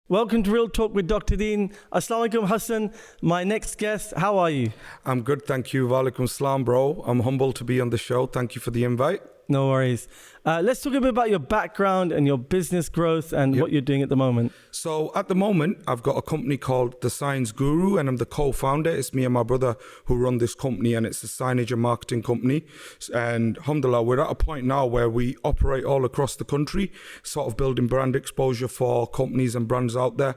Welcome to Real Talk with Dr. Deen. Assalamu alaikum, Hassan. My next guest, how are you? I'm good, thank you. Walaikum salam, bro. I'm humbled to be on the show. Thank you for the invite. No worries. Let's talk a bit about your background and your business growth and what you're doing at the moment. So at the moment, I've got a company called The Signs Guru, and I'm the co-founder. It's me and my brother who run this company, and it's a signage and marketing company. And alhamdulillah, we're at a point now where we operate all across the country, sort of building brand exposure for companies and brands out there,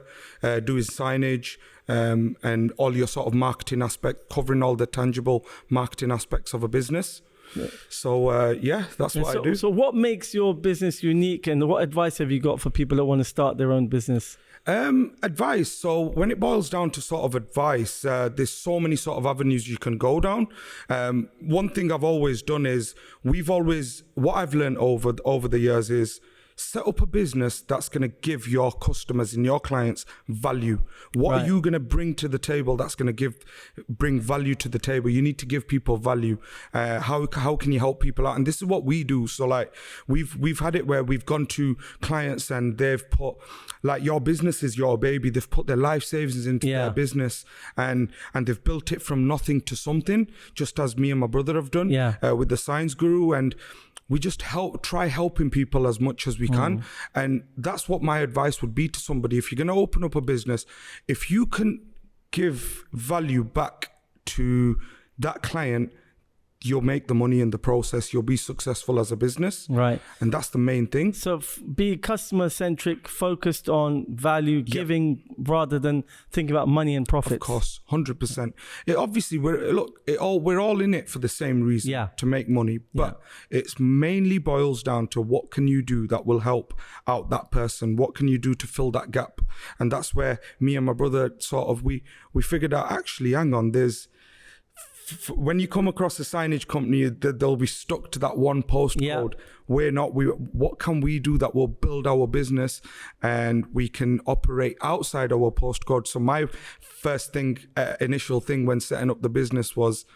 doing signage, and all your sort of marketing aspect, covering all the tangible marketing aspects of a business. Yeah. So that's what I do. So what makes your business unique, and what advice have you got for people that want to start their own business? Advice. So when it boils down to sort of advice, there's so many sort of avenues you can go down. One thing I've always done is what I've learned over the years is set up a business that's going to give your customers and your clients value. What are you going to bring to the table that's going to bring value to the table? You need to give people value. How can you help people out? And this is what we do. So like we've had it where we've gone to clients and they've put, like, your business is your baby. They've put their life savings into their business and they've built it from nothing to something, just as me and my brother have done with the Signs Guru. And we just try helping people as much as we can. And that's what my advice would be to somebody. If you're going to open up a business, if you can give value back to that client, you'll make the money in the process. You'll be successful as a business. Right. And that's the main thing. So be customer centric, focused on value, giving rather than thinking about money and profits. Of course, 100%. Obviously, we're all in it for the same reason, to make money. But it's mainly boils down to what can you do that will help out that person? What can you do to fill that gap? And that's where me and my brother sort of, we figured out, actually, hang on, when you come across a signage company, they'll be stuck to that one postcode. What can we do that will build our business and we can operate outside our postcode? So my first initial thing when setting up the business was,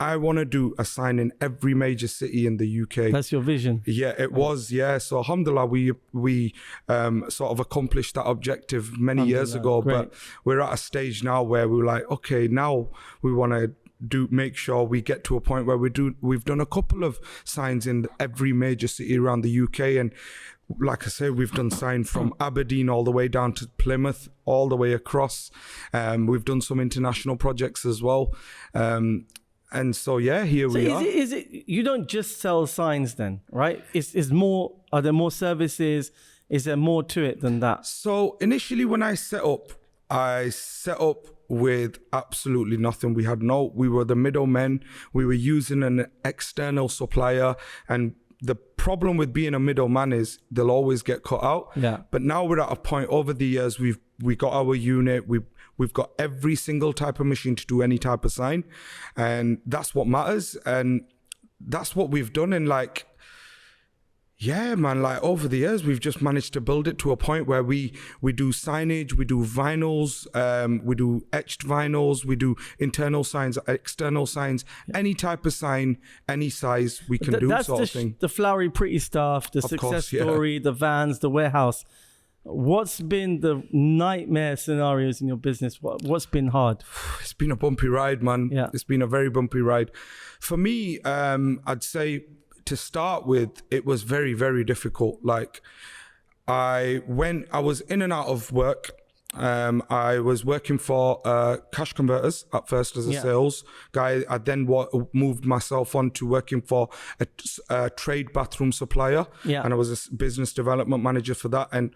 I want to do a sign in every major city in the UK. That's your vision. Yeah, it was. Yeah. So alhamdulillah, we sort of accomplished that objective many years ago. Great. But we're at a stage now where we're like, okay, now we want to make sure we get to a point where we've done a couple of signs in every major city around the UK. And like I said, we've done sign from Aberdeen all the way down to Plymouth, all the way across. We've done some international projects as well. And so, here we are. Is it, you don't just sell signs then, right? Are there more services? Is there more to it than that? So initially when I set up with absolutely nothing. We were the middlemen. We were using an external supplier, and the problem with being a middleman is they'll always get cut out. Yeah. But now we're at a point, over the years, we got our unit, we've got every single type of machine to do any type of sign, and that's what matters. And that's what we've done. And over the years, we've just managed to build it to a point where we do signage, we do vinyls, we do etched vinyls, we do internal signs, external signs, any type of sign, any size we can do, that's sort of thing. The flowery, pretty stuff, the success story, the vans, the warehouse. What's been the nightmare scenarios in your business? What's been hard? It's been a bumpy ride, man. Yeah. It's been a very bumpy ride. For me, I'd say, to start with, it was very, very difficult. I was in and out of work. I was working for cash converters at first as a sales guy. I then moved myself on to working for a trade bathroom supplier, and I was a business development manager for that. And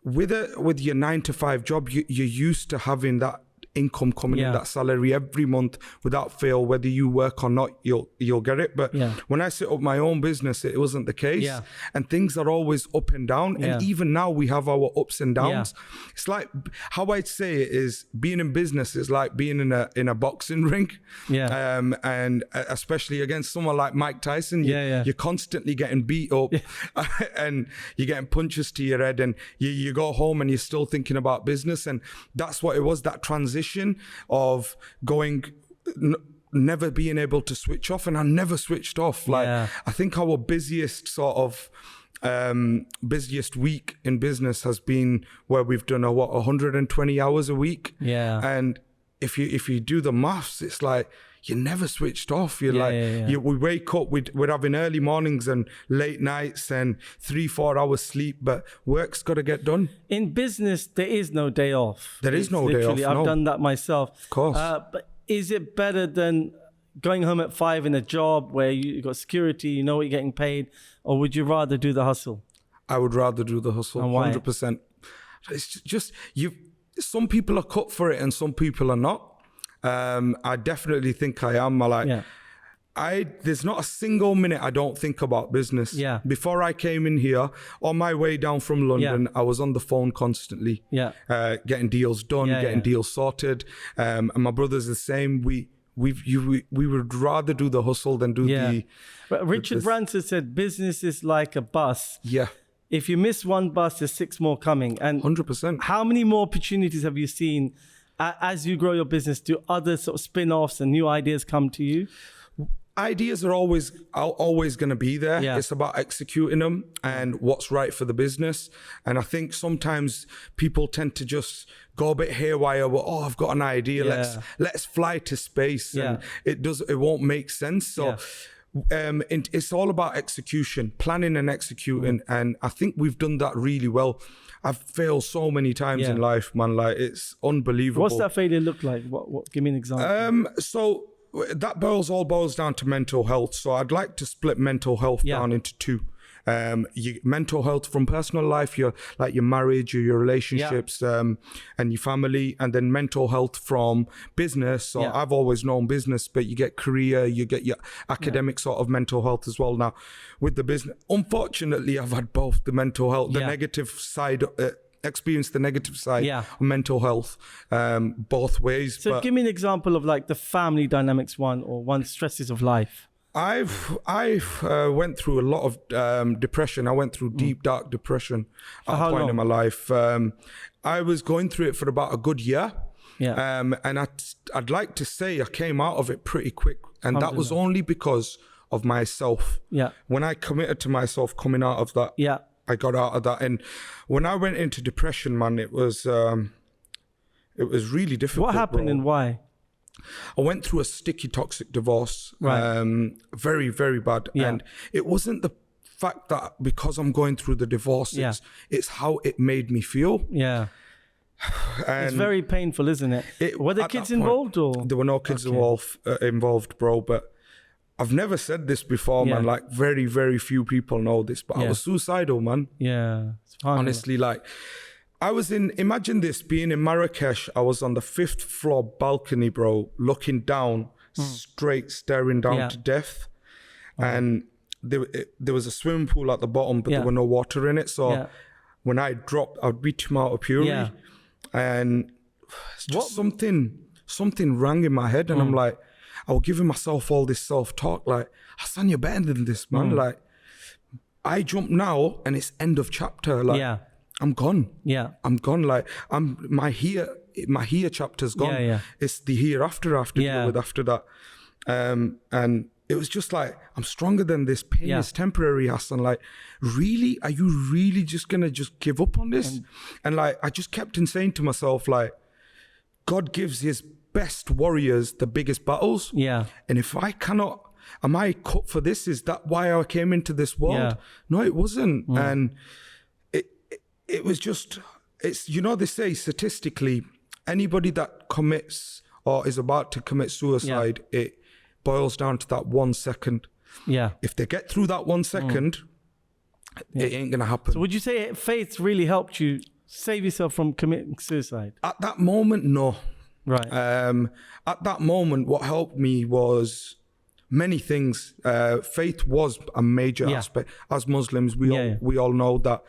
with your 9-to-5 job, you're used to having that income coming in, that salary every month without fail. Whether you work or not, you'll get it. But when I set up my own business, it wasn't the case, and things are always up and down. And even now we have our ups and downs. It's like, how I'd say it is, being in business is like being in a boxing ring, and especially against someone like Mike Tyson, you're constantly getting beat up and you're getting punches to your head, and you go home and you're still thinking about business. And that's what it was, that transition of never being able to switch off. And I never switched off. I think our busiest sort of busiest week in business has been where we've done 120 hours a week. Yeah. And if you do the maths, it's like you're never switched off. You're we wake up, we're having early mornings and late nights and 3-4 hours sleep, but work's got to get done. In business, there is no day off. There is no day off. I've done that myself. Of course. But is it better than going home at 5 in a job where you got security, you know what you're getting paid, or would you rather do the hustle? I would rather do the hustle. And why? 100%. It's just some people are cut for it and some people are not. I definitely think I am. There's not a single minute I don't think about business. Yeah. Before I came in here, on my way down from London, I was on the phone constantly. Yeah. Getting deals done, getting deals sorted. And my brother's the same. We would rather do the hustle than do the... But Richard Branson said business is like a bus. Yeah. If you miss one bus, there's 6 more coming. And 100%. How many more opportunities have you seen as you grow your business? Do other sort of spin-offs and new ideas come to you? Ideas are always going to be there. Yeah. It's about executing them and what's right for the business. And I think sometimes people tend to just go a bit haywire. Well, I've got an idea. Let's fly to space. And it won't make sense. So it's all about execution, planning and executing. And I think we've done that really well. I've failed so many times in life, man. Like, it's unbelievable. What's that failure look like? What? Give me an example. So that boils down to mental health. So I'd like to split mental health down into 2. Mental health from personal life, your marriage, your relationships, and your family, and then mental health from business. So I've always known business, but you get career, you get your academic sort of mental health as well. Now, with the business, unfortunately, I've had both the mental health, the negative side. Experience the negative side of mental health both ways. So give me an example of like the family dynamics one stresses of life. I've went through a lot of depression. I went through deep, dark depression at a point in my life. I was going through it for about a good year. Yeah. And I'd like to say I came out of it pretty quick. And that was only because of myself. Yeah. When I committed to myself coming out of that, I got out of that. And when I went into depression, man, it was really difficult. What happened and why? I went through a sticky, toxic divorce. Right. Very, very bad. Yeah. And it wasn't the fact that because I'm going through the divorce, it's how it made me feel. Yeah. And it's very painful, isn't it? Were there kids involved? Or there were no kids involved, bro. But I've never said this before, man. Like, very, very few people know this, but I was suicidal, man. Yeah. Honestly, like, I was imagine this, being in Marrakesh, I was on the 5th floor balcony, bro, looking down, straight, staring down to death. And there was a swimming pool at the bottom, but there were no water in it. So when I dropped, I'd beat him out of fury. Yeah. And just something rang in my head, and I'm like, I was giving myself all this self-talk, like, Hassan, you're better than this, man. Like, I jump now, and it's end of chapter. Like, I'm gone. Yeah, I'm gone. Like, my here chapter's gone. Yeah. It's the hereafter I have to deal with after that. And it was just like, I'm stronger than this. Pain is temporary, Hassan. Like, really? Are you really just gonna just give up on this? And like, I just kept on saying to myself, like, God gives his best warriors the biggest battles. Yeah. And if I cannot, am I cut for this? Is that why I came into this world? Yeah. No, it wasn't. And it was just, it's, you know, they say statistically, anybody that commits or is about to commit suicide, it boils down to that 1 second. Yeah. If they get through that 1 second, it ain't going to happen. So would you say faith really helped you save yourself from committing suicide? At that moment, no. Right. At that moment, what helped me was many things. Faith was a major aspect. As Muslims, we all know that,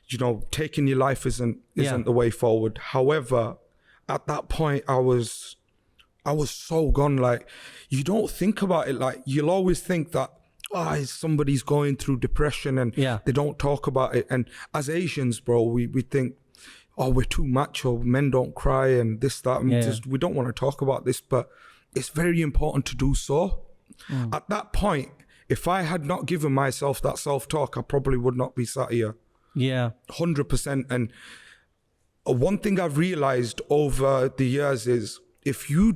you know, taking your life isn't the way forward. However, at that point, I was so gone. Like, you don't think about it. Like, you'll always think that, somebody's going through depression and they don't talk about it. And as Asians, bro, we think, we're too macho, men don't cry and this, that. And we don't want to talk about this, but it's very important to do so. At that point, if I had not given myself that self-talk, I probably would not be sat here. Yeah. 100%. And one thing I've realized over the years is if you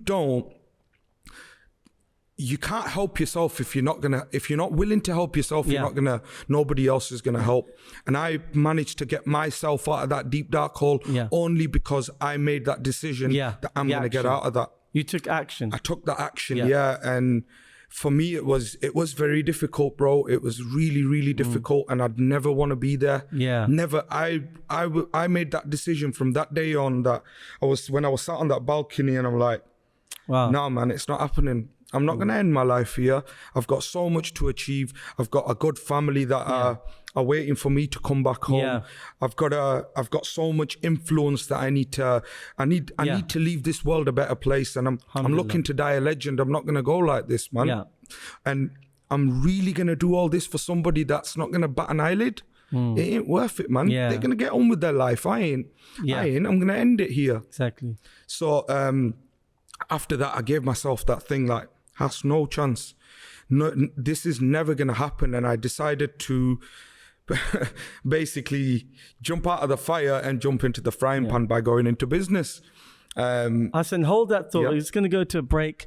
can't help yourself if you're not willing to help yourself, nobody else is gonna help. And I managed to get myself out of that deep dark hole only because I made that decision that I'm gonna get out of that. You took action. I took that action, and for me it was very difficult, bro. It was really, really difficult, and I'd never want to be there. Never. I made that decision from that day on, that when I was sat on that balcony, and I'm like, wow, no man, it's not happening. I'm not going to end my life here. I've got so much to achieve. I've got a good family that are waiting for me to come back home. I've got so much influence that I need to leave this world a better place. And I'm looking to die a legend. I'm not going to go like this, man. And I'm really going to do all this for somebody that's not going to bat an eyelid. It ain't worth it, man. They're going to get on with their life. I ain't. I'm going to end it here. Exactly. So after that, I gave myself that thing like, has no chance. No, this is never going to happen. And I decided to basically jump out of the fire and jump into the frying pan by going into business. Hassan, hold that thought. We're just going to go to a break.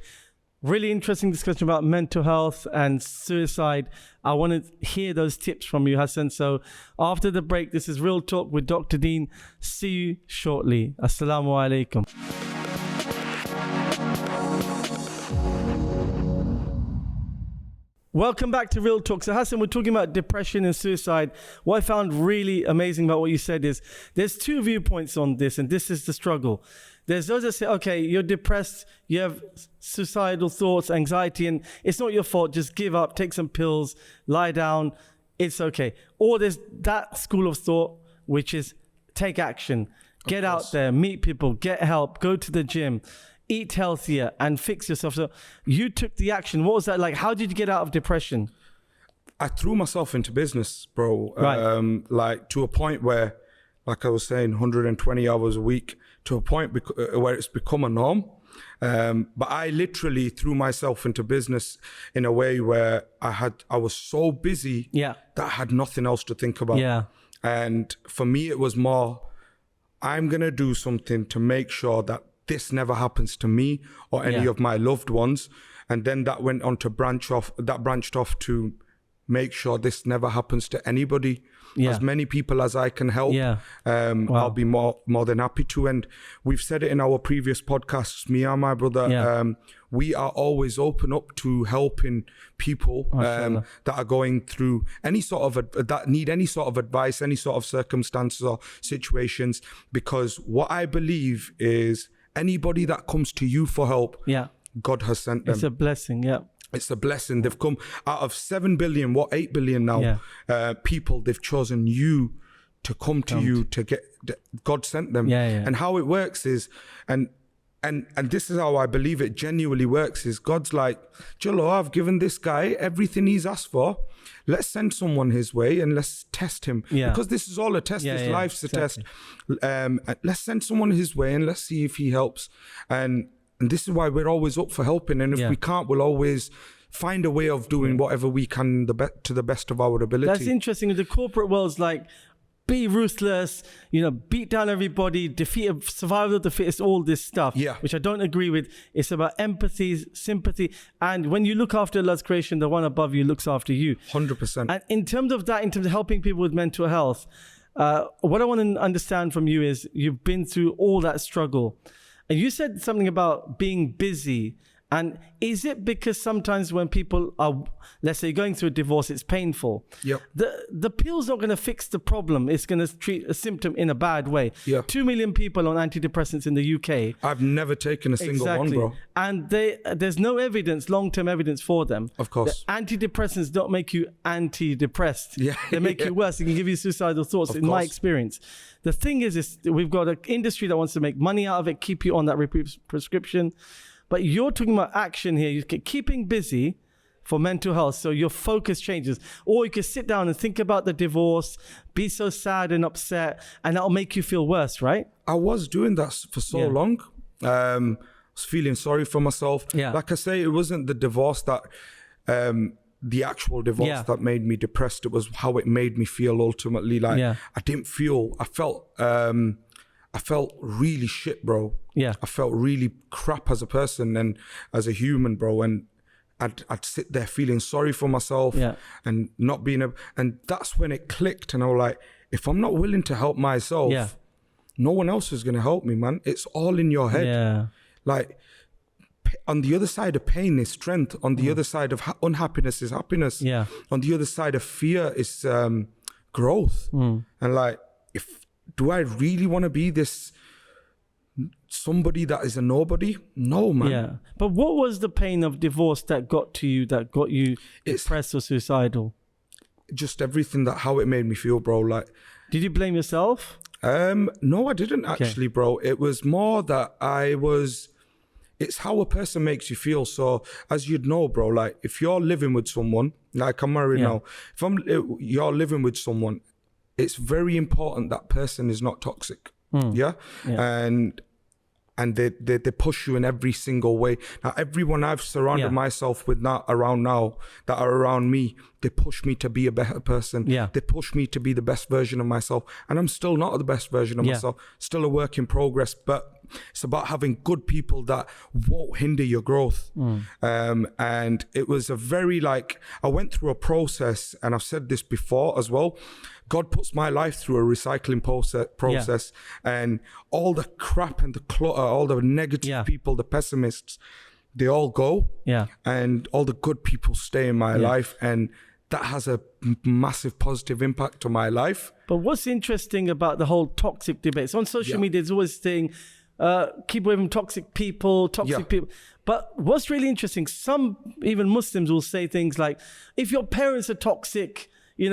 Really interesting discussion about mental health and suicide. I want to hear those tips from you, Hassan. So after the break, this is Real Talk with Dr. Deen. See you shortly. Assalamu alaikum. Welcome back to Real Talk. So Hassan, we're talking about depression and suicide. What I found really amazing about what you said is there's two viewpoints on this, and this is the struggle. There's those that say, okay, you're depressed, you have suicidal thoughts, anxiety, and it's not your fault. Just give up, take some pills, lie down, it's okay. Or there's that school of thought, which is take action, get out there, meet people, get help, go to the gym, eat healthier and fix yourself. So you took the action. What was that like? How did you get out of depression? I threw myself into business, bro. Right. Like to a point where, like I was saying, 120 hours a week, to a point where it's become a norm. But I literally threw myself into business in a way where I was so busy that I had nothing else to think about. And for me, it was more, I'm going to do something to make sure that this never happens to me or any of my loved ones. And then that went on to branched off to make sure this never happens to anybody. As many people as I can help, I'll be more than happy to. And we've said it in our previous podcasts, me and my brother, we are always open up to helping people that are going through any sort of, that need any sort of advice, any sort of circumstances or situations. Because what I believe is, anybody that comes to you for help, God has sent them. It's a blessing, It's a blessing. They've come out of 7 billion, 8 billion now, people, they've chosen you to come to you to get, God sent them. And how it works is, and this is how I believe it genuinely works, is God's like, Jalo, I've given this guy everything he's asked for. Let's send someone his way and let's test him. Because this is all a test. This life's a test. Let's send someone his way and let's see if he helps. And this is why we're always up for helping. And if we can't, we'll always find a way of doing whatever we can to the best of our ability. That's interesting. The corporate world's like, be ruthless, beat down everybody, survival of the fittest, all this stuff, which I don't agree with. It's about empathy, sympathy. And when you look after Allah's creation, the one above you looks after you. 100%. And in terms of helping people with mental health, what I want to understand from you is you've been through all that struggle. And you said something about being busy. And is it because sometimes when people are, let's say, going through a divorce, it's painful? The pill's not going to fix the problem. It's going to treat a symptom in a bad way. 2 million people on antidepressants in the UK. I've never taken a single one, bro. And there's no evidence, long-term evidence for them. Of course. The antidepressants don't make you anti-depressed. They make you worse. They can give you suicidal thoughts, in my experience. The thing is we've got an industry that wants to make money out of it, keep you on that prescription. But you're talking about action here. You're keeping busy for mental health, so your focus changes. Or you can sit down and think about the divorce, be so sad and upset, and that'll make you feel worse, right? I was doing that for so long. I was feeling sorry for myself. Like I say, it wasn't the divorce that the actual divorce that made me depressed. It was how it made me feel ultimately. Like I felt really shit, bro. Yeah. I felt really crap as a person and as a human, bro. And I'd sit there feeling sorry for myself and not being able, and that's when it clicked. And I was like, if I'm not willing to help myself, no one else is going to help me, man. It's all in your head. Yeah. Like, on the other side of pain is strength. On the other side of unhappiness is happiness. Yeah. On the other side of fear is growth. And like, do I really want to be this somebody that is a nobody? No, man. Yeah. But what was the pain of divorce that got you depressed or suicidal? Just everything, how it made me feel, bro. Like, did you blame yourself? No, I didn't actually, bro. It was more that it's how a person makes you feel. So as you'd know, bro, like if you're living with someone, like I'm married now, you're living with someone, it's very important that person is not toxic. And they push you in every single way. Now, everyone I've surrounded myself with around now that are around me, they push me to be a better person. They push me to be the best version of myself. And I'm still not the best version of myself, still a work in progress. But it's about having good people that won't hinder your growth. And it was I went through a process, and I've said this before as well. God puts my life through a recycling process, and all the crap and the clutter, all the negative people, the pessimists, they all go, and all the good people stay in my life, and that has a massive positive impact on my life. But what's interesting about the whole toxic debate? So on social media, there's always saying, keep away from toxic people. But what's really interesting, some even Muslims will say things like, if your parents are toxic,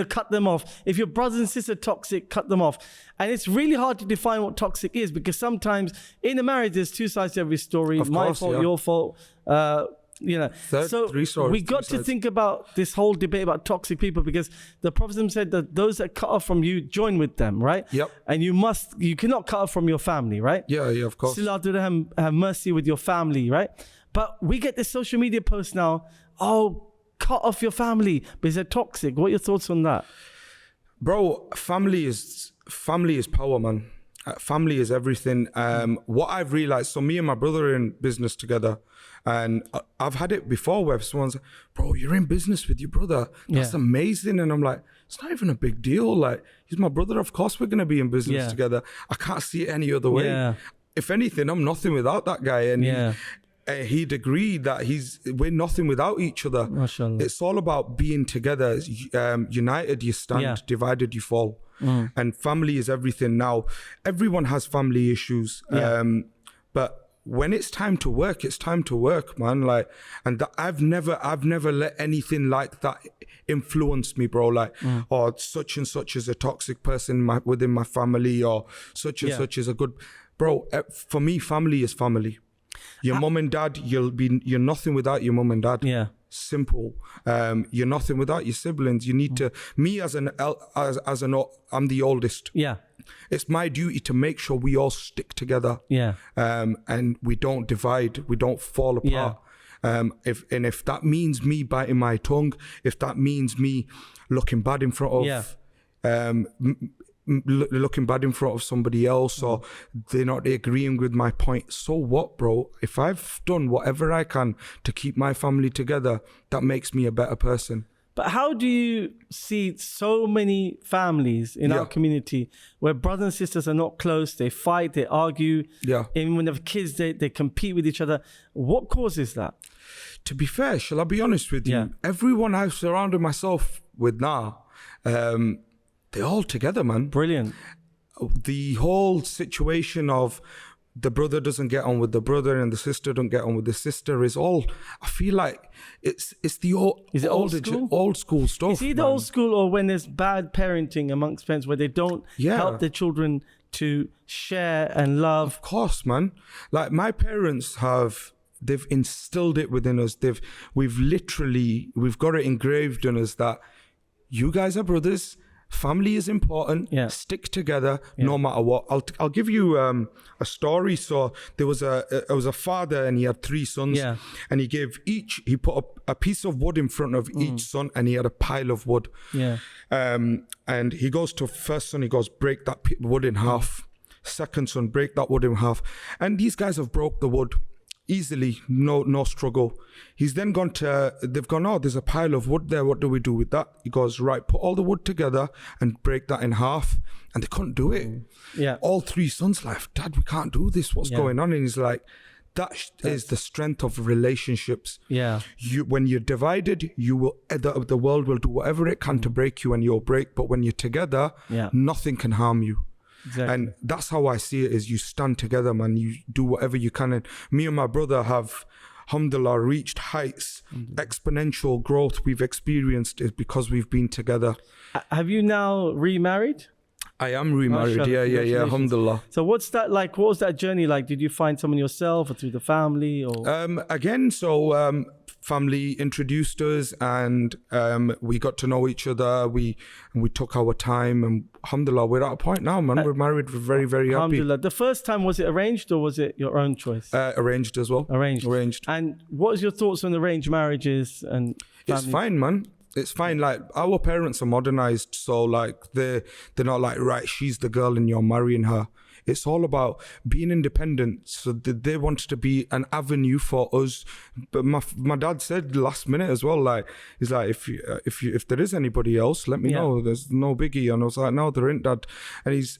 cut them off. If your brothers and sisters are toxic, cut them off. And it's really hard to define what toxic is, because sometimes in a marriage, there's two sides to every story. My fault, your fault. We got to think about this whole debate about toxic people, because the Prophet said that those that cut off from you, join with them, right? Yep. And you cannot cut off from your family, right? Yeah, of course. Have mercy with your family, right? But we get this social media post now, cut off your family because they're toxic. What are your thoughts on that? Bro, family is power, man. Family is everything. What I've realized, so me and my brother are in business together, and I've had it before where someone's like, bro, you're in business with your brother. That's amazing. And I'm like, it's not even a big deal. Like, he's my brother. Of course we're going to be in business together. I can't see it any other way. If anything, I'm nothing without that guy. And he'd agree that we're nothing without each other. Mashallah. It's all about being together. United you stand, divided you fall. And family is everything. Now, everyone has family issues, but when it's time to work, it's time to work, man. Like, and I've never let anything like that influence me, bro. Like, or such and such is a toxic person within my family, or such and such is a good, bro. For me, family is family. Your mum and dad, you're nothing without your mum and dad. Yeah. Simple. You're nothing without your siblings. You need to, me I'm the oldest. Yeah. It's my duty to make sure we all stick together. Yeah. And we don't divide, we don't fall apart. If that means me biting my tongue, if that means me looking bad in front of looking bad in front of somebody else, or they're not agreeing with my point, so what, bro? If I've done whatever I can to keep my family together, that makes me a better person. But how do you see so many families in our community where brothers and sisters are not close, they fight, they argue, even when they have kids, they compete with each other? What causes that? To be fair, shall I be honest with you? Everyone I've surrounded myself with now, they're all together, man. Brilliant. The whole situation of the brother doesn't get on with the brother and the sister don't get on with the sister is all, I feel like it's the old school stuff. Is it the old school, or when there's bad parenting amongst parents where they don't help their children to share and love? Of course, man. Like, my parents they've instilled it within us. We've got it engraved in us that you guys are brothers. family is important. Yeah. Stick together no matter what. I'll give you a story. So there was a father, and he had 3 sons. Yeah. And he put a piece of wood in front of each son, and he had a pile of wood. Yeah. And he goes to first son, he goes, break that wood in half. Second son, break that wood in half. And these guys have broke the wood easily, no struggle. He's then they've gone, oh, there's a pile of wood there, what do we do with that? He goes, right, put all the wood together and break that in half. And they couldn't do it. Yeah. All 3 sons like, Dad, we can't do this, what's going on? And he's like, that is the strength of relationships. Yeah. When you're divided, the world will do whatever it can to break you, and you'll break. But when you're together, nothing can harm you. Exactly. And that's how I see it, is you stand together, man. You do whatever you can. And me and my brother have, alhamdulillah, reached heights. Exponential growth we've experienced is because we've been together. Have you now remarried? I am remarried. Yeah. Alhamdulillah. So what's that like? What was that journey like? Did you find someone yourself or through the family? Or family introduced us, and we got to know each other. We took our time, and alhamdulillah, we're at a point now, man. We're married. We're very, very happy. Alhamdulillah. The first time, was it arranged or was it your own choice? Arranged as well. Arranged. And what is your thoughts on arranged marriages and families? It's fine, man. It's fine. Like, our parents are modernized, so like they're not like, right, she's the girl and you're marrying her. It's all about being independent. So they wanted to be an avenue for us. But my dad said last minute as well, like, he's like, if there is anybody else, let me know. There's no biggie. And I was like, no, there ain't, Dad. And he's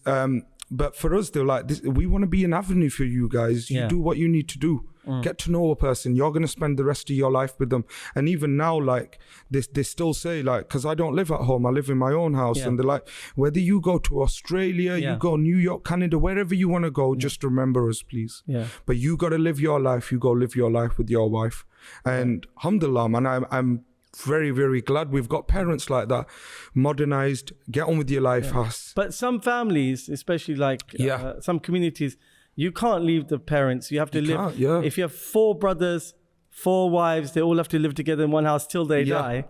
but for us, they're like, we want to be an avenue for you guys. You do what you need to do. Get to know a person. You're going to spend the rest of your life with them. And even now, like, they still say, like, because I don't live at home, I live in my own house. And they're like, whether you go to Australia, you go New York, Canada, wherever you want to go, just remember us, please. But you got to live your life. You go live your life with your wife. And alhamdulillah, man, I'm very, very glad we've got parents like that, modernized. Get on with your life, Hass. But some families, especially like some communities, you can't leave the parents. You have to live. If you have 4 brothers, 4 wives, they all have to live together in one house till they die.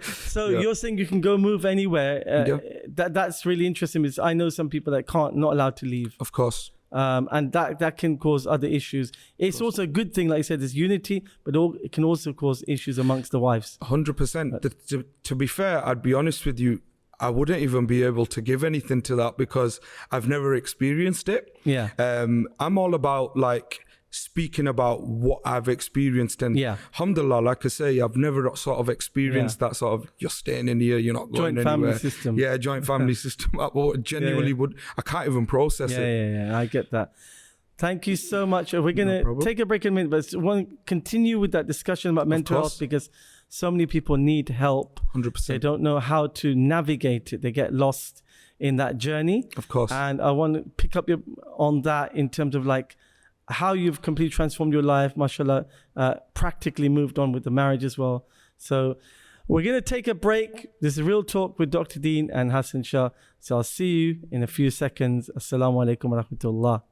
So you're saying you can go move anywhere. That's really interesting, because I know some people that not allowed to leave. Of course. And that can cause other issues. It's also a good thing, like I said, there's unity, but it can also cause issues amongst the wives. 100%. To be fair, I'd be honest with you, I wouldn't even be able to give anything to that because I've never experienced it. I'm all about like speaking about what I've experienced, and alhamdulillah, like I say, I've never sort of experienced that sort of, you're staying in here, you're not going joint anywhere. Family system. Joint family system. I genuinely I can't even process it. I get that. Thank you so much. We're going to take a break in a minute, but I want to continue with that discussion about mental health, because so many people need help. 100%. They don't know how to navigate it. They get lost in that journey. Of course. And I want to pick up on that in terms of like how you've completely transformed your life, mashallah, practically moved on with the marriage as well. So we're going to take a break. This is Real Talk with Dr. Deen and Hassan Shah. So I'll see you in a few seconds. Assalamu alaikum wa rahmatullah.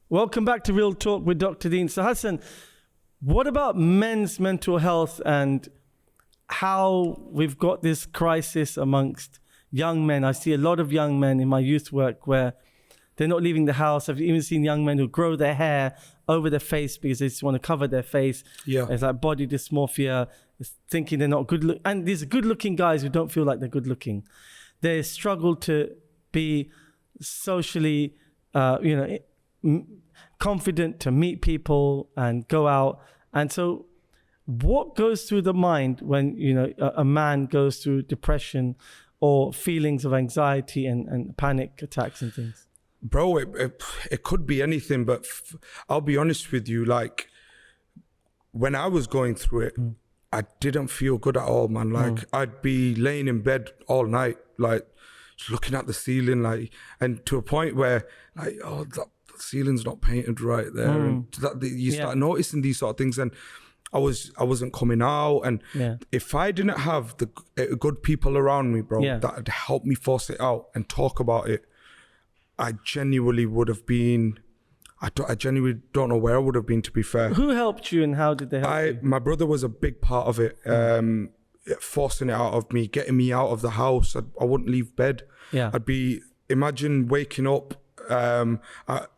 Welcome back to Real Talk with Dr. Deen. So Hassan, what about men's mental health and how we've got this crisis amongst young men? I see a lot of young men in my youth work where they're not leaving the house. I've even seen young men who grow their hair over their face because they just want to cover their face. It's like body dysmorphia, it's thinking they're not good. And these good looking guys who don't feel like they're good looking. They struggle to be socially, confident to meet people and go out. And so what goes through the mind when, a man goes through depression or feelings of anxiety and panic attacks and things? Bro, it could be anything, but I'll be honest with you, like when I was going through it, I didn't feel good at all, man. Like I'd be laying in bed all night, like just looking at the ceiling, like, and to a point where like, the ceiling's not painted right there. And you start noticing these sort of things, and I wasn't coming out, and if I didn't have the good people around me, bro, that'd help me force it out and talk about it, I genuinely would have been, I genuinely don't know where I would have been, to be fair. Who helped you and how did they help you? My brother was a big part of it, forcing it out of me, getting me out of the house. I wouldn't leave bed. Yeah. Imagine waking up at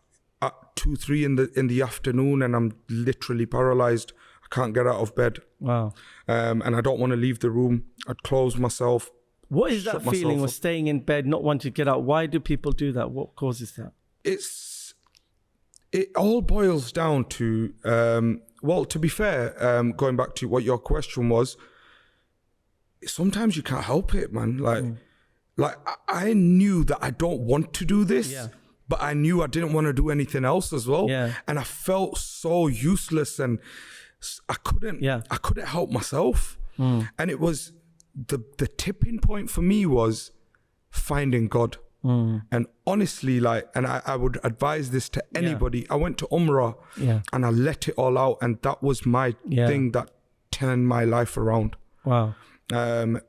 2-3 in the afternoon and I'm literally paralyzed. I can't get out of bed. Wow. And I don't want to leave the room. I'd close myself. What is that feeling of staying in bed, not wanting to get out? Why do people do that? What causes that? It all boils down to, well, to be fair, going back to what your question was, sometimes you can't help it, man. Like I knew that I don't want to do this, but I knew I didn't want to do anything else as well. Yeah. And I felt so useless and I couldn't help myself. And it was the tipping point for me was finding God. And honestly, I would advise this to anybody. I went to Umrah and I let it all out, and that was my thing that turned my life around. Wow. And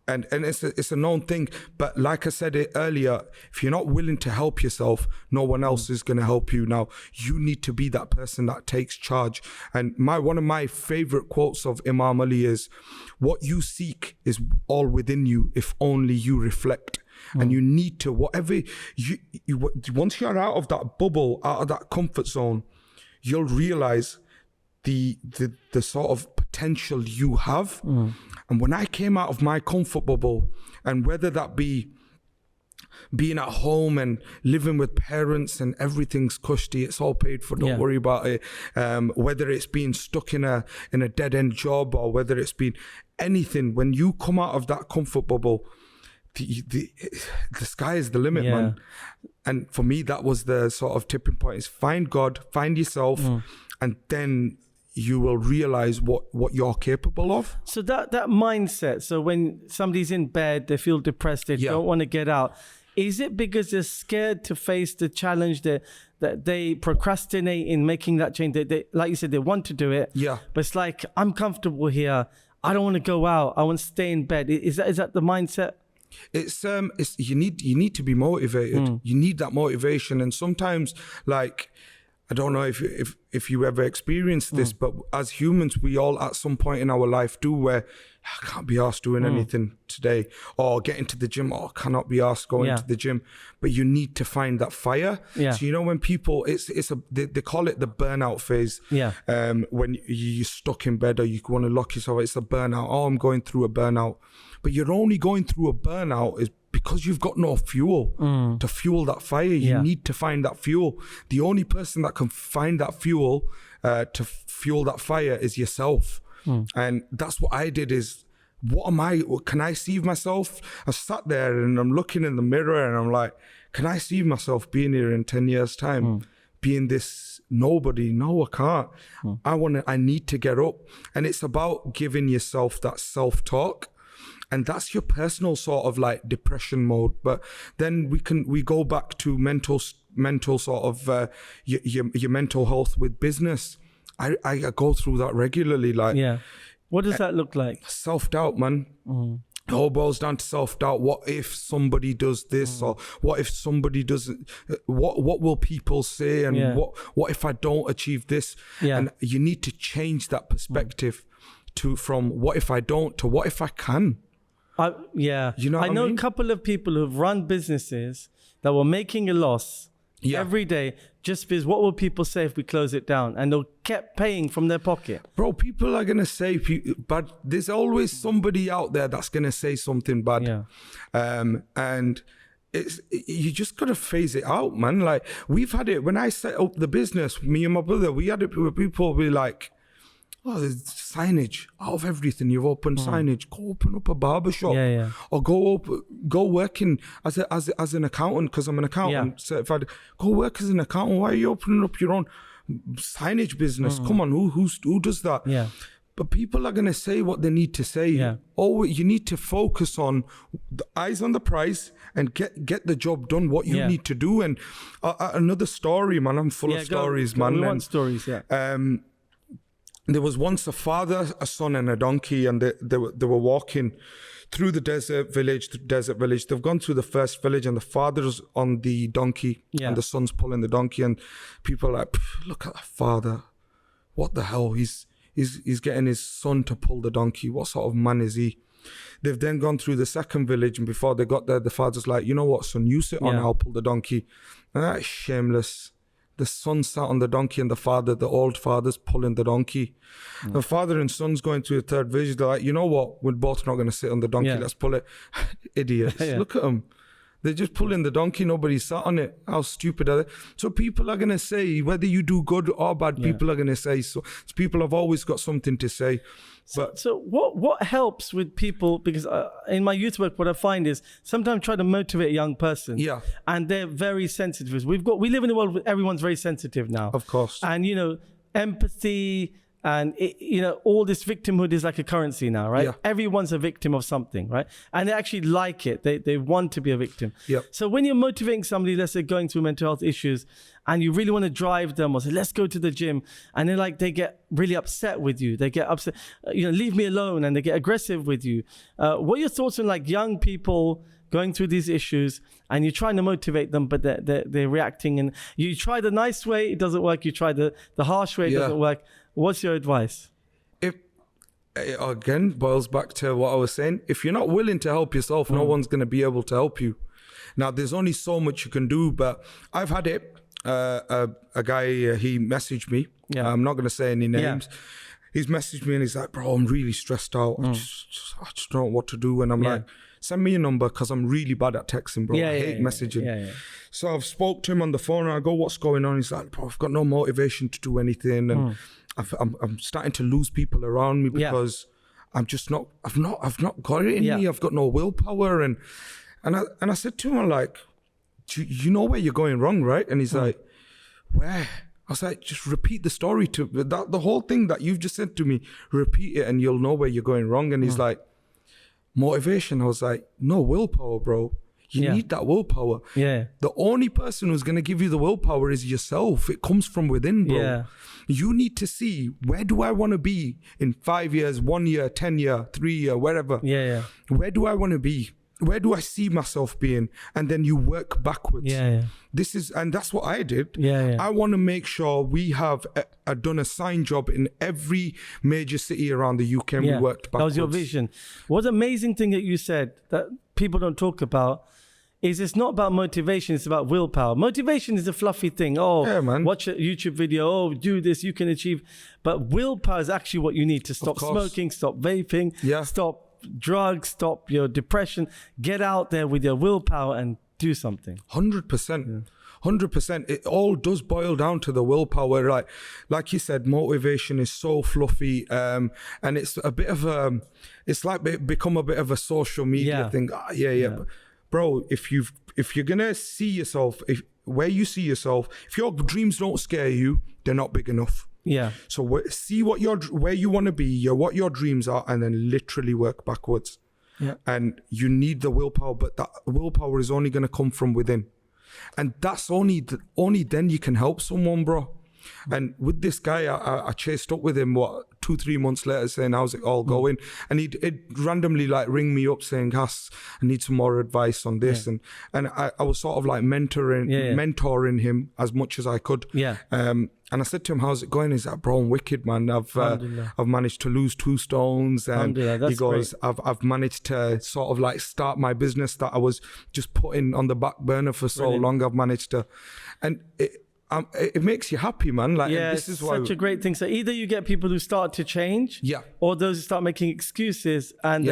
it's a known thing, but like I said it earlier, if you're not willing to help yourself, no one else is going to help you. Now you need to be that person that takes charge. And one of my favorite quotes of Imam Ali is, "What you seek is all within you, if only you reflect." And you need to, whatever you once you're out of that bubble, out of that comfort zone, you'll realize the sort of potential you have. And when I came out of my comfort bubble, and whether that be being at home and living with parents and everything's cushy, it's all paid for, don't worry about it. Whether it's being stuck in a dead end job, or whether it's been anything, when you come out of that comfort bubble, the sky is the limit, man. And for me, that was the sort of tipping point: is find God, find yourself, and then you will realize what you're capable of. So that mindset, so when somebody's in bed, they feel depressed, they don't want to get out, is it because they're scared to face the challenge, that they procrastinate in making that change? They, like you said, they want to do it, but it's like, I'm comfortable here, I don't want to go out, I want to stay in bed. Is that the mindset? It's you need to be motivated. You need that motivation. And sometimes, like, I don't know if you ever experienced this, but as humans, we all at some point in our life do, where I can't be asked doing anything today, or getting to the gym, or cannot be asked going to the gym. But you need to find that fire. So you know, when people, they call it the burnout phase. When you're stuck in bed or you want to lock yourself, it's a burnout. Oh, I'm going through a burnout. But you're only going through a burnout is because you've got no fuel to fuel that fire. You need to find that fuel. The only person that can find that fuel to fuel that fire is yourself. And that's what I did. Is, can I see myself? I sat there and I'm looking in the mirror and I'm like, can I see myself being here in 10 years time? Being this nobody? No, I can't. I need to get up. And it's about giving yourself that self-talk. And that's your personal sort of like depression mode. But then we go back to mental sort of your mental health with business. I go through that regularly. Like, what does that look like? Self-doubt, man. It all boils down to self-doubt. What if somebody does this, or what if somebody doesn't? What will people say? And what if I don't achieve this? And you need to change that perspective from what if I don't to what if I can. You know, I know a couple of people who've run businesses that were making a loss every day, just because what will people say if we close it down? And they kept paying from their pocket. Bro, people are gonna say, but there's always somebody out there that's gonna say something bad. And you just gotta phase it out, man. Like, we've had it when I set up the business, me and my brother, we had it where people be like, oh, there's signage out of everything. You've opened signage. Go open up a barbershop, or go working as an accountant, because I'm an accountant certified. Go work as an accountant. Why are you opening up your own signage business? Come on, who does that? But people are gonna say what they need to say. Oh, you need to focus on the eyes on the prize and get the job done. What you need to do. And another story, man. I'm full of stories, man. We want stories, There was once a father, a son, and a donkey, and they were walking through the desert village. They've gone through the first village, and the father's on the donkey, and the son's pulling the donkey, and people are like, look at that father. What the hell? He's getting his son to pull the donkey. What sort of man is he? They've then gone through the second village, and before they got there, the father's like, you know what, son, you sit on, I'll pull the donkey. And that's shameless. The son sat on the donkey, and the old father's pulling the donkey. The father and son's going through the third village. They're like, you know what, we're both not going to sit on the donkey. Let's pull it. Idiots. Look at them. They're just pulling the donkey. Nobody sat on it. How stupid are they? So people are going to say, whether you do good or bad, people are going to say. So people have always got something to say. So what helps with people, because in my youth work, what I find is sometimes try to motivate a young person, and they're very sensitive. We live in a world where everyone's very sensitive now, of course, and empathy and all this victimhood is like a currency now, right? Everyone's a victim of something, right? And they actually like it. They want to be a victim. So when you're motivating somebody, let's say going through mental health issues, and you really want to drive them or say, let's go to the gym, and then they get really upset with you. They get upset, leave me alone, and they get aggressive with you. What are your thoughts on young people going through these issues, and you're trying to motivate them, but they're reacting, and you try the nice way, it doesn't work. You try the harsh way, it doesn't work. What's your advice? It again boils back to what I was saying. If you're not willing to help yourself, no one's going to be able to help you. Now, there's only so much you can do, but I've had it. A guy, he messaged me. I'm not going to say any names. He's messaged me and he's like, bro, I'm really stressed out. I just don't know what to do. And I'm like, send me your number, because I'm really bad at texting, bro. I hate messaging. So I've spoke to him on the phone, and I go, what's going on? He's like, bro, I've got no motivation to do anything. And I'm starting to lose people around me because I'm just not, I've not got it in me. I've got no willpower. And I said to him, I'm like, you know where you're going wrong, right? And he's like, where? I was like, just repeat the story the whole thing that you've just said to me, repeat it and you'll know where you're going wrong. And he's like, motivation. I was like, no, willpower, bro. You need that willpower. The only person who's going to give you the willpower is yourself. It comes from within, bro. You need to see, where do I want to be in 5 years, 1 year, 10 year, 3 year, wherever. Where do I want to be? Where do I see myself being? And then you work backwards. And that's what I did. I want to make sure we have done a sign job in every major city around the UK, and we worked backwards. That was your vision. What amazing thing that you said that people don't talk about is it's not about motivation, it's about willpower. Motivation is a fluffy thing. Watch a YouTube video. Do this, you can achieve. But willpower is actually what you need to stop smoking, stop vaping, stop drugs, stop your depression. Get out there with your willpower and do something. 100%. 100%. It all does boil down to the willpower. Like you said, motivation is so fluffy, and it's a bit of it's like become a bit of a social media thing. But bro, if you're gonna see yourself, where you see yourself, if your dreams don't scare you, they're not big enough. So see where you want to be, what your dreams are, and then literally work backwards. And you need the willpower, but that willpower is only going to come from within, and that's only then you can help someone, bro. And with this guy, I chased up with him 2-3 months later, saying, how's it all going? And he'd randomly ring me up saying, Hass, I need some more advice on this. And I was sort of mentoring him as much as I could. And I said to him, how's it going? He's like, bro, I'm wicked, man. I've managed to lose 2 stones. And he goes, I've managed to sort of start my business that I was just putting on the back burner for so long. I've managed to, and it makes you happy, man. This is such a great thing. So either you get people who start to change, or those who start making excuses, and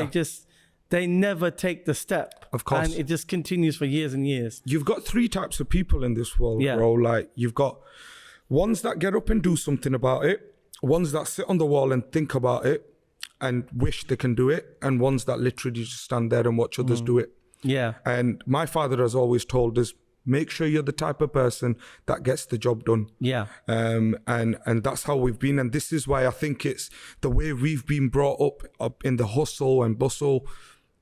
they never take the step. Of course. And it just continues for years and years. You've got 3 types of people in this world, bro. You've got ones that get up and do something about it, ones that sit on the wall and think about it and wish they can do it, and ones that literally just stand there and watch others do it. And my father has always told us, make sure you're the type of person that gets the job done. And that's how we've been. And this is why I think it's the way we've been brought up in the hustle and bustle.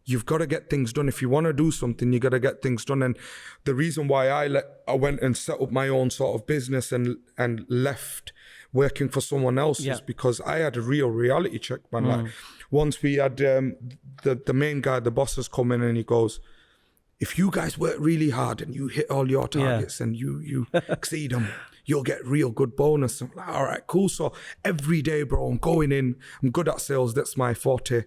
You've got to get things done. If you want to do something, you got to get things done. And the reason why I went and set up my own sort of business and left working for someone else is because I had a real reality check, man. Like once we had the main guy, the boss, has come in and he goes, if you guys work really hard and you hit all your targets and you exceed them, you'll get real good bonus. I'm like, all right, cool. So every day, bro, I'm going in. I'm good at sales. That's my forte.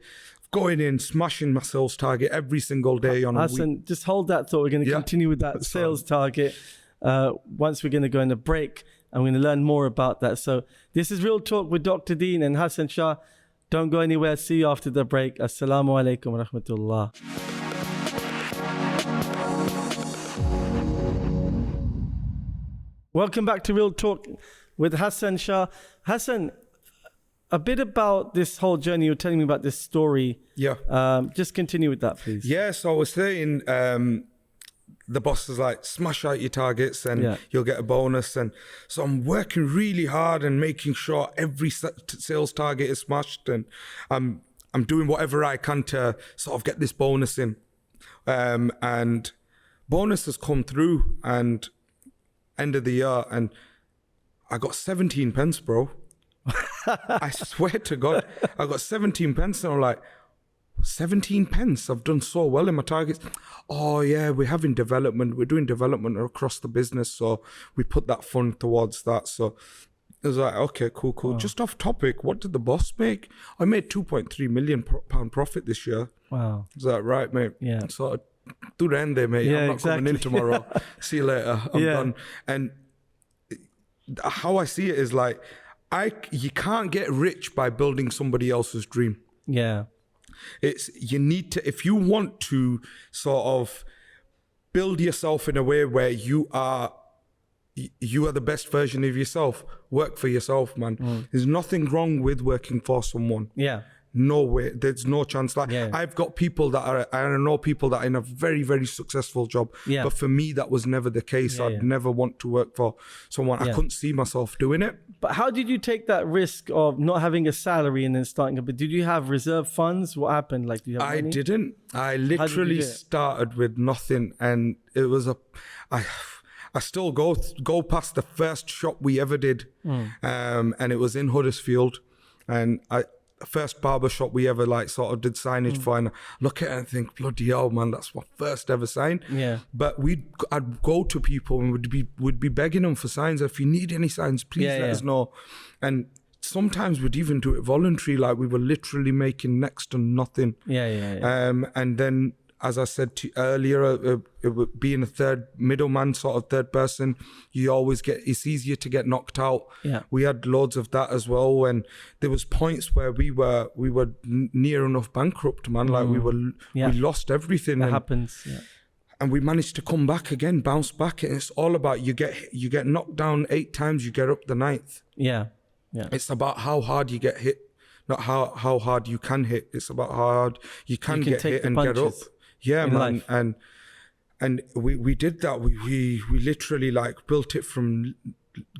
Going in, smashing my sales target every single day on Hassan, a week. just hold that thought. We're going to continue with that sales target. Once we're going to go in a break, and we're going to learn more about that. So this is Real Talk with Dr. Deen and Hassan Shah. Don't go anywhere. See you after the break. Assalamu alaikum wa rahmatullah. Welcome back to Real Talk with Hassan Shah. Hassan, a bit about this whole journey. You're telling me about this story. Yeah. Just continue with that, please. Yeah, so I was saying, the boss is like, smash out your targets and you'll get a bonus. And so I'm working really hard and making sure every sales target is smashed. And I'm doing whatever I can to sort of get this bonus in. And bonus has come through and end of the year and I got 17 pence, bro. I swear to God, I got 17 pence and I'm like, 17 pence, I've done so well in my targets. Oh yeah, we're having development, we're doing development across the business, so we put that fund towards that. So it was like, okay, cool. Wow. Just off topic, what did the boss make? I made £2.3 million profit this year. Wow. Is that right, mate? Yeah. So do the end there, mate. Yeah, I'm not coming in tomorrow. See you later. I'm done. And how I see it is like, you can't get rich by building somebody else's dream. Yeah. You need to, if you want to sort of build yourself in a way where you are the best version of yourself, work for yourself, man. There's nothing wrong with working for someone. Yeah. No way. There's no chance. Like I've got people I know people that are in a very, very successful job. Yeah. But for me, that was never the case. I'd never want to work for someone. I couldn't see myself doing it. But how did you take that risk of not having a salary and then starting a bit? Did you have reserve funds? What happened? Like, do you have I money? didn't. I literally started with nothing, and it was I still go past the first shop we ever did, and it was in Huddersfield, and first barber shop we ever like sort of did signage for, and I look at it and think, bloody hell, man, that's my first ever sign. Yeah. But I'd go to people and would be begging them for signs. If you need any signs, please let us know. And sometimes we'd even do it voluntary, like we were literally making next to nothing. And then, as I said to you earlier, being a middleman, sort of third person, it's easier to get knocked out. Yeah. We had loads of that as well, and there was points where we were near enough bankrupt, man. Like we lost everything. That happens. Yeah. And we managed to come back again, bounce back, and it's all about you get knocked down 8 times, you get up the 9th. Yeah. It's about how hard you get hit, not how hard you can hit. It's about how hard you can get hit and get up. Yeah, man. Life. And we did that. We literally like built it from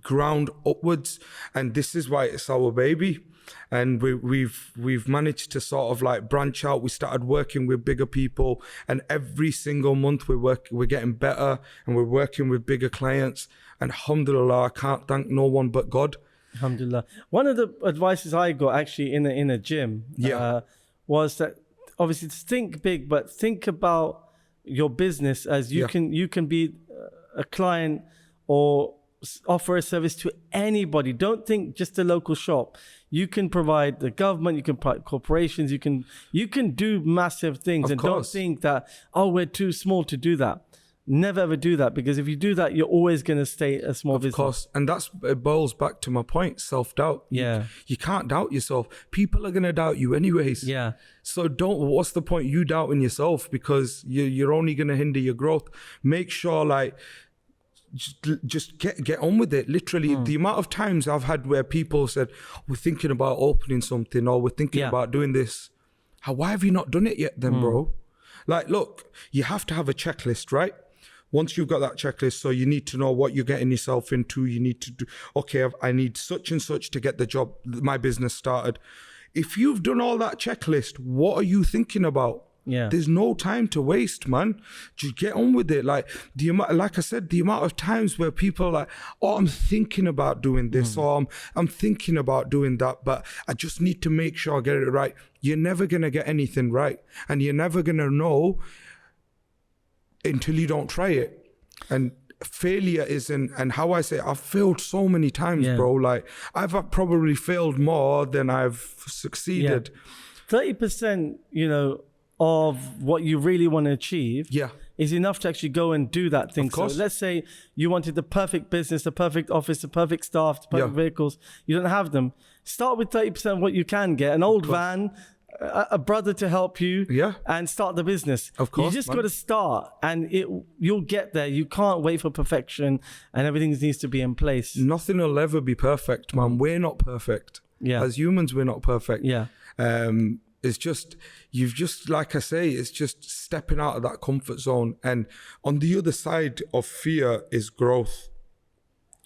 ground upwards, and this is why it's our baby. And we've managed to sort of like branch out. We started working with bigger people, and every single month we're getting better, and we're working with bigger clients. And alhamdulillah, I can't thank no one but God. Alhamdulillah. One of the advices I got actually in a gym was that, obviously, think big, but think about your business as you can be a client or offer a service to anybody. Don't think just a local shop. You can provide the government, you can provide corporations, you can do massive things. And don't think that, we're too small to do that. Never ever do that, because if you do that, you're always going to stay a small business. Of course. And it boils back to my point, self-doubt. Yeah. You can't doubt yourself. People are going to doubt you anyways. Yeah. So what's the point you doubting yourself, because you're only going to hinder your growth. Make sure like, just get on with it. Literally, the amount of times I've had where people said, we're thinking about opening something, or we're thinking about doing this. Why have you not done it yet then, bro? Like, look, you have to have a checklist, right? Once you've got that checklist, so you need to know what you're getting yourself into. You need to do, okay, I need such and such to get the job, my business started. If you've done all that checklist, what are you thinking about? Yeah. There's no time to waste, man. Just get on with it. Like like I said, the amount of times where people are like, oh, I'm thinking about doing this, or I'm thinking about doing that, but I just need to make sure I get it right. You're never gonna get anything right, and you're never gonna know until you don't try it. And failure isn't, and how I say, I've failed so many times, bro. Like I've probably failed more than I've succeeded. 30%, of what you really want to achieve is enough to actually go and do that thing. So let's say you wanted the perfect business, the perfect office, the perfect staff, the perfect vehicles. You don't have them. Start with 30% of what you can get. An old van, a brother to help you, and start the business. Of course, you just got to start, and you'll get there. You can't wait for perfection, and everything needs to be in place. Nothing will ever be perfect, man. We're not perfect. As humans, we're not perfect. It's just, like I say, it's just stepping out of that comfort zone. And on the other side of fear is growth.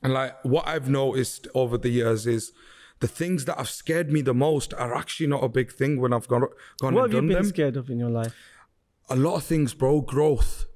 And like what I've noticed over the years is the things that have scared me the most are actually not a big thing when I've gone and done them. What have you been scared of in your life? A lot of things, bro. Growth.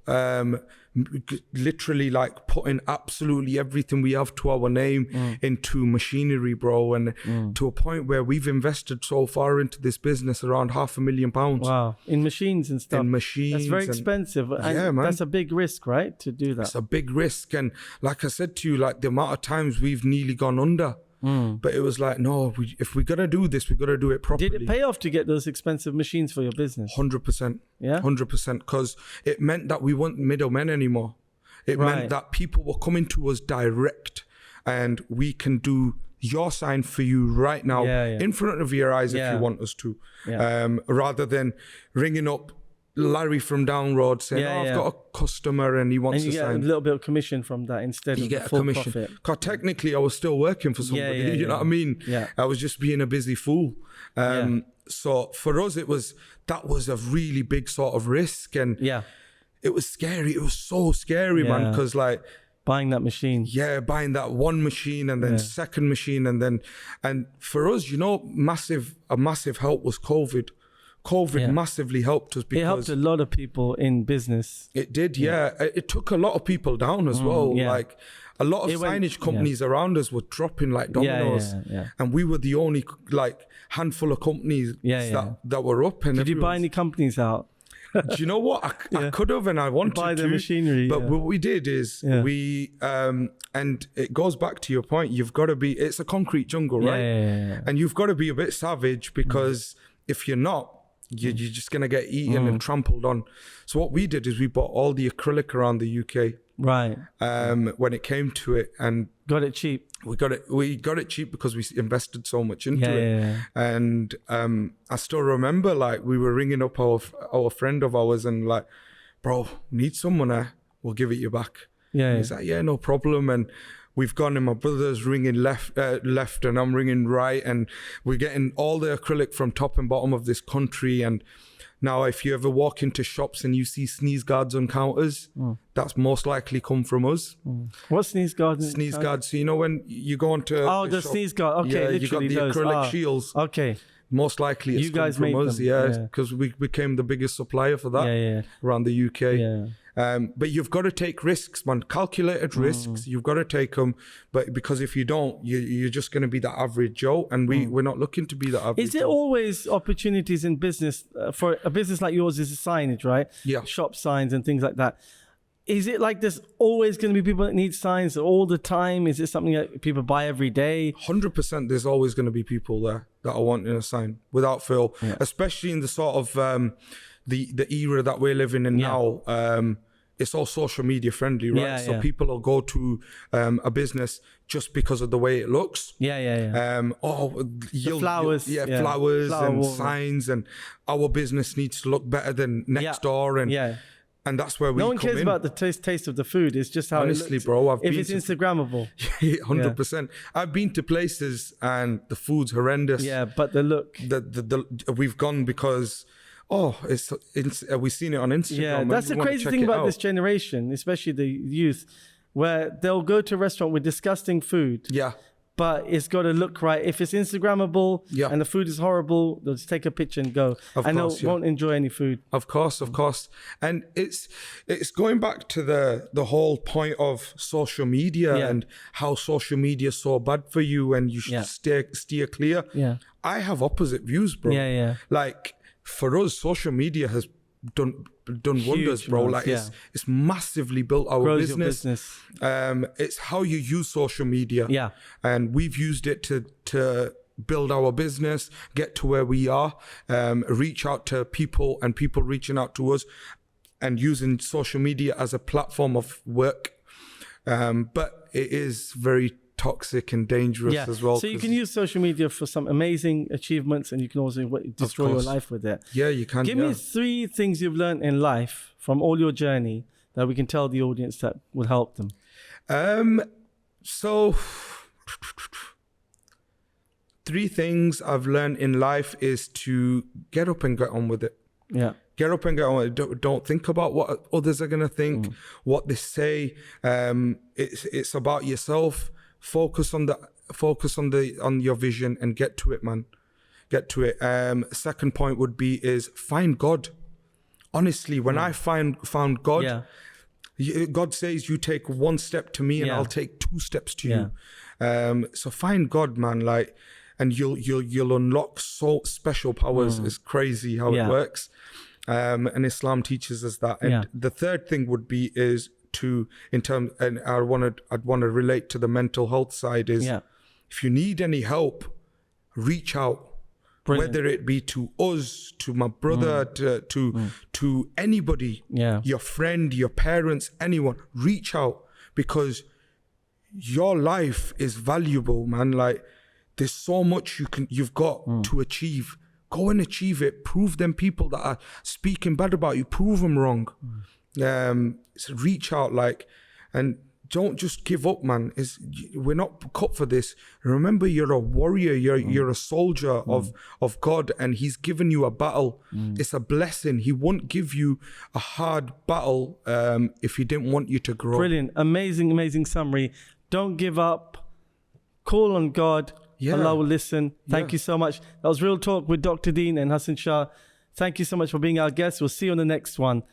Literally like putting absolutely everything we have to our name into machinery, bro, and to a point where we've invested so far into this business, around £500,000. Wow. In machines and stuff. In machines. That's very expensive. And yeah, man. That's a big risk, right? To do that. It's a big risk. And like I said to you, like the amount of times we've nearly gone under. But it was like, no, if we're going to do this, we've got to do it properly. Did it pay off to get those expensive machines for your business? 100%. Yeah? 100%. Because it meant that we weren't middlemen anymore. It meant that people were coming to us direct, and we can do your sign for you right now in front of your eyes if you want us to. Rather than ringing up Larry from down road saying, I've got a customer and he wants to sign. And you get a little bit of commission from that instead of the full profit. Because technically I was still working for somebody, you know what I mean? I was just being a busy fool. So for us, that was a really big sort of risk, and it was scary. It was so scary, man, because like, buying that machine. Buying that one machine and then second machine. And for us, a massive help was COVID. COVID massively helped us because it helped a lot of people in business. It did, It took a lot of people down as well. Like a lot of signage companies around us were dropping like dominoes, and we were the only like handful of companies that were up. And did you buy any companies out? Do you know what? I could have, and I wanted to buy the machinery. But what we did is we and it goes back to your point. You've got to be. It's a concrete jungle, right? And you've got to be a bit savage, because if you're not, you're just going to get eaten and trampled on. So what we did is we bought all the acrylic around the UK. Right. When it came to it, and got it cheap. We got it cheap because we invested so much into it. And I still remember, like, we were ringing up our friend of ours and like, bro, need someone there, we'll give it you back. He's like, no problem. And we've gone, and my brother's ringing left and I'm ringing right, and we're getting all the acrylic from top and bottom of this country. And now if you ever walk into shops and you see sneeze guards on counters, that's most likely come from us. What's sneeze guards? Sneeze guards. So when you go into the shop, sneeze guard. Okay, you got the acrylic shields. Okay. Most likely it's come from us, because we became the biggest supplier for that around the UK. But you've got to take risks, man. Calculated risks. You've got to take them. But because if you don't, you're just going to be the average Joe. And we're not looking to be the average Is there always opportunities in business? For a business like yours is signage, right? Yeah. Shop signs and things like that. Is it like there's always going to be people that need signs all the time? Is it something that people buy every day? 100%. There's always going to be people there that are wanting a sign without fail, especially in the sort of the era that we're living in now. It's all social media friendly, right? So people will go to a business just because of the way it looks. The flowers. Flowers and signs, and our business needs to look better than next door. And that's where we come in. No one cares about the taste of the food. It's just how honestly, it looks. Bro, if it's Instagrammable. 100%. I've been to places and the food's horrendous. Yeah, but the look. We've gone because... we've seen it on Instagram. Yeah, that's the crazy thing about this generation, especially the youth, where they'll go to a restaurant with disgusting food. but it's got to look right. If it's Instagrammable and the food is horrible, they'll just take a picture and go. And they won't enjoy any food. Of course. And it's going back to the whole point of social media and how social media is so bad for you and you should steer clear. Yeah. I have opposite views, bro. Like, for us, social media has done wonders, bro. Like it's massively built our business. It's how you use social media. And we've used it to build our business, get to where we are, reach out to people and people reaching out to us, and using social media as a platform of work. But it is very toxic and dangerous as well. So you can use social media for some amazing achievements, and you can also destroy your life with it. Yeah, you can. Give me 3 things you've learned in life from all your journey that we can tell the audience that will help them. So 3 things I've learned in life is to get up and get on with it. Yeah. Get up and get on. Don't think about what others are gonna think, what they say. It's about yourself. Focus on your vision and get to it, man. Get to it. Second point would be is find God. Honestly, when I found God, God says you take 1 step to me and I'll take 2 steps to you. So find God, man. Like, and you'll unlock so special powers. It's crazy how it works. And Islam teaches us that. And the third thing would be is and I'd want to relate to the mental health side is if you need any help, reach out. Brilliant. Whether it be to us, to my brother, to anybody, your friend, your parents, anyone, reach out, because your life is valuable, man. Like, there's so much you've got to achieve. Go and achieve it. Prove them people that are speaking bad about you, prove them wrong. So reach out, like, and don't just give up, man. We're not cut for this. Remember, you're a warrior. You're a soldier of God, and He's given you a battle. It's a blessing. He won't give you a hard battle if He didn't want you to grow. Brilliant, amazing summary. Don't give up. Call on God. Allah will listen. Thank you so much. That was Real Talk with Dr. Deen and Hassan Shah. Thank you so much for being our guest. We'll see you on the next one.